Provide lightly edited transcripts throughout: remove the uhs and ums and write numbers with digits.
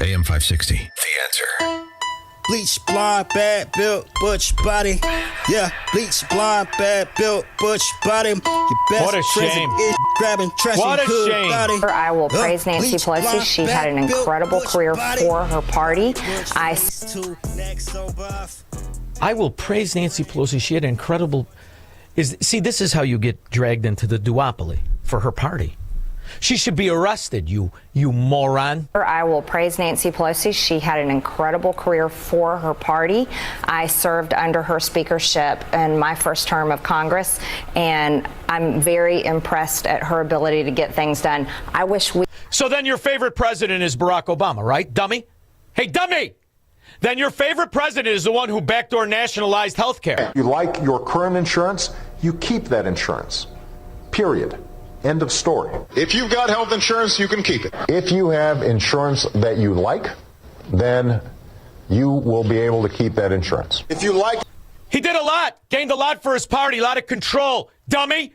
AM 560. The Answer. Bleach, blonde, bad, built, butch body. Yeah, bleach, blonde, bad, built, butch body. Your best What a shame. is grabbing, trashing, What a hood shame. body. I will praise Nancy Bleach, Pelosi. blonde, She bad, had an built, incredible butch career body. for her party. I will praise Nancy Pelosi. She had an incredible... See, this is how you get dragged into the duopoly for her party. She should be arrested, you moron. I will praise Nancy Pelosi. She had an incredible career for her party. I served under her speakership in my first term of Congress, and I'm very impressed at her ability to get things done. I wish we... So then your favorite president is Barack Obama, right, dummy? Hey, dummy! Then your favorite president is the one who backdoor nationalized health care. You like your current insurance, you keep that insurance. Period. End of story. If you've got health insurance, you can keep it. If you have insurance that you like, then you will be able to keep that insurance. If you like... He did a lot, gained a lot for his party, a lot of control, dummy.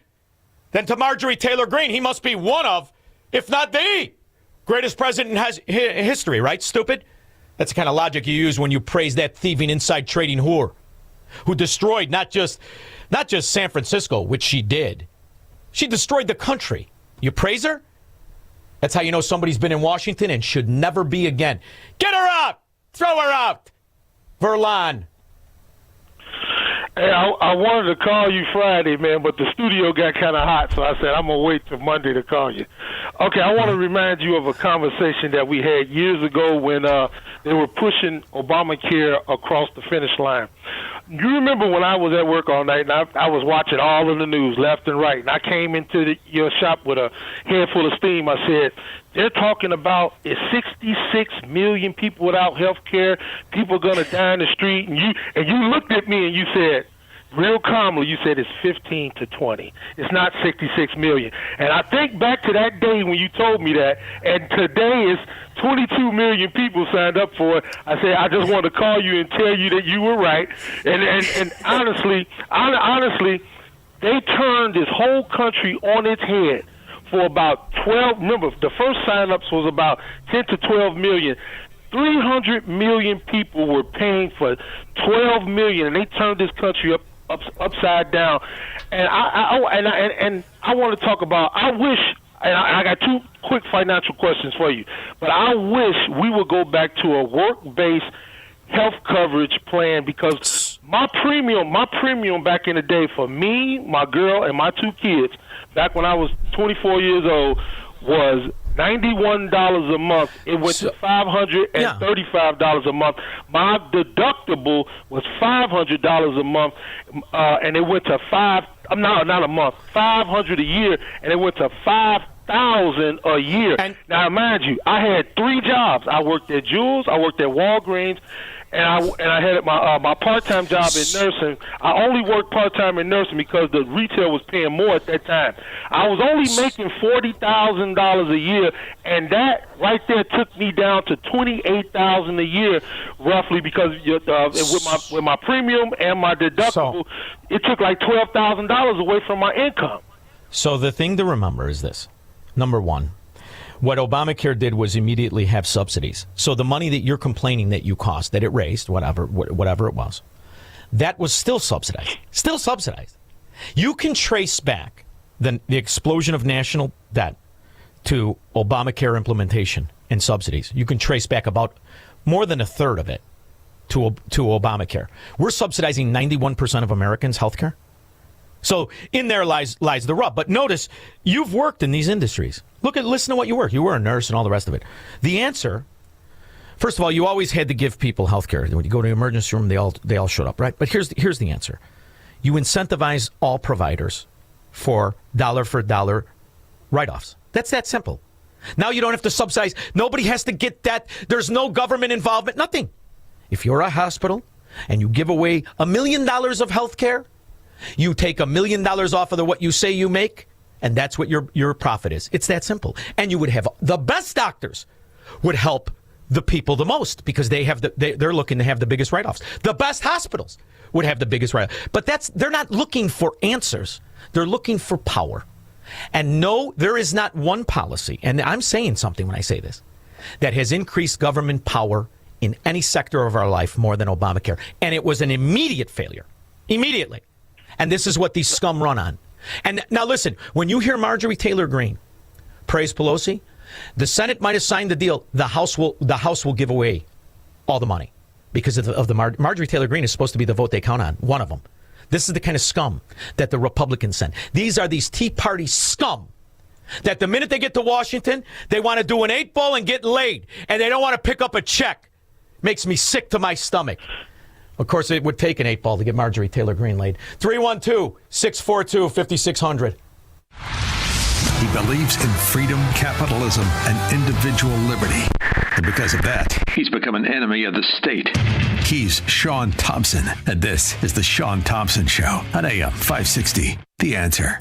Then to Marjorie Taylor Greene, he must be one of, if not the greatest president in history, right, stupid? That's the kind of logic you use when you praise that thieving, inside trading whore who destroyed not just San Francisco, which she did. She destroyed the country. You praise her? That's how you know somebody's been in Washington and should never be again. Get her out! Throw her out! Verlon. Hey, I wanted to call you Friday, man, but the studio got kind of hot, so I said I'm going to wait till Monday to call you. Okay, I want to remind you of a conversation that we had years ago when they were pushing Obamacare across the finish line. You remember when I was at work all night, and I was watching all of the news left and right, and I came into your shop with a head full of steam. I said, they're talking about is 66 million people without health care, people going to die in the street, and you looked at me and you said, real calmly, you said it's 15 to 20. It's not 66 million. And I think back to that day when you told me that, and today is 22 million people signed up for it. I said, I just wanted to call you and tell you that you were right. And honestly, they turned this whole country on its head for about 12. Remember, the first sign-ups was about 10 to 12 million. 300 million people were paying for 12 million, and they turned this country upside down. And I want to talk about, I wish, and I got two quick financial questions for you, but I wish we would go back to a work-based health coverage plan, because my premium back in the day for me, my girl, and my two kids, back when I was 24 years old, was $91 a month. It went to $535 a month. My deductible was $500 a month, and it went to not a month, $500 a year, and it went to $5,000 a year. And now, mind you, I had 3 jobs. I worked at Jules, I worked at Walgreens, and I had my part-time job in nursing. I only worked part-time in nursing because the retail was paying more at that time. I was only making $40,000 a year, and that right there took me down to $28,000 a year, roughly, because with my premium and my deductible, it took like $12,000 away from my income. So the thing to remember is this. Number one, what Obamacare did was immediately have subsidies. So the money that you're complaining that you cost, that it raised, whatever it was, that was still subsidized. Still subsidized. You can trace back the explosion of national debt to Obamacare implementation and subsidies. You can trace back about more than a third of it to Obamacare. We're subsidizing 91% of Americans' health care. So in there lies the rub. But notice, you've worked in these industries. Listen to what you work. You were a nurse and all the rest of it. The answer, first of all, you always had to give people health care. When you go to the emergency room, they all showed up, right? But here's the answer. You incentivize all providers for dollar write-offs. That's that simple. Now you don't have to subsidize. Nobody has to get that. There's no government involvement, nothing. If you're a hospital and you give away $1 million of health care, you take $1 million off of what you say you make, and that's what your profit is. It's that simple. And you would have the best doctors would help the people the most because they're looking to have the biggest write-offs. The best hospitals would have the biggest write-offs. But they're not looking for answers. They're looking for power. And no, there is not one policy, and I'm saying something when I say this. that has increased government power in any sector of our life more than Obamacare. And it was an immediate failure. Immediately. And this is what these scum run on. And now listen, when you hear Marjorie Taylor Greene praise Pelosi, the Senate might have signed the deal. The House will give away all the money because of the Marjorie Taylor Greene is supposed to be the vote they count on. One of them. This is the kind of scum that the Republicans send. These are these Tea Party scum that the minute they get to Washington, they want to do an 8-ball and get laid. And they don't want to pick up a check. Makes me sick to my stomach. Of course, it would take an 8-ball to get Marjorie Taylor Greene laid. 312-642-5600. He believes in freedom, capitalism, and individual liberty. And because of that, he's become an enemy of the state. He's Sean Thompson, and this is The Sean Thompson Show on AM 560. The Answer.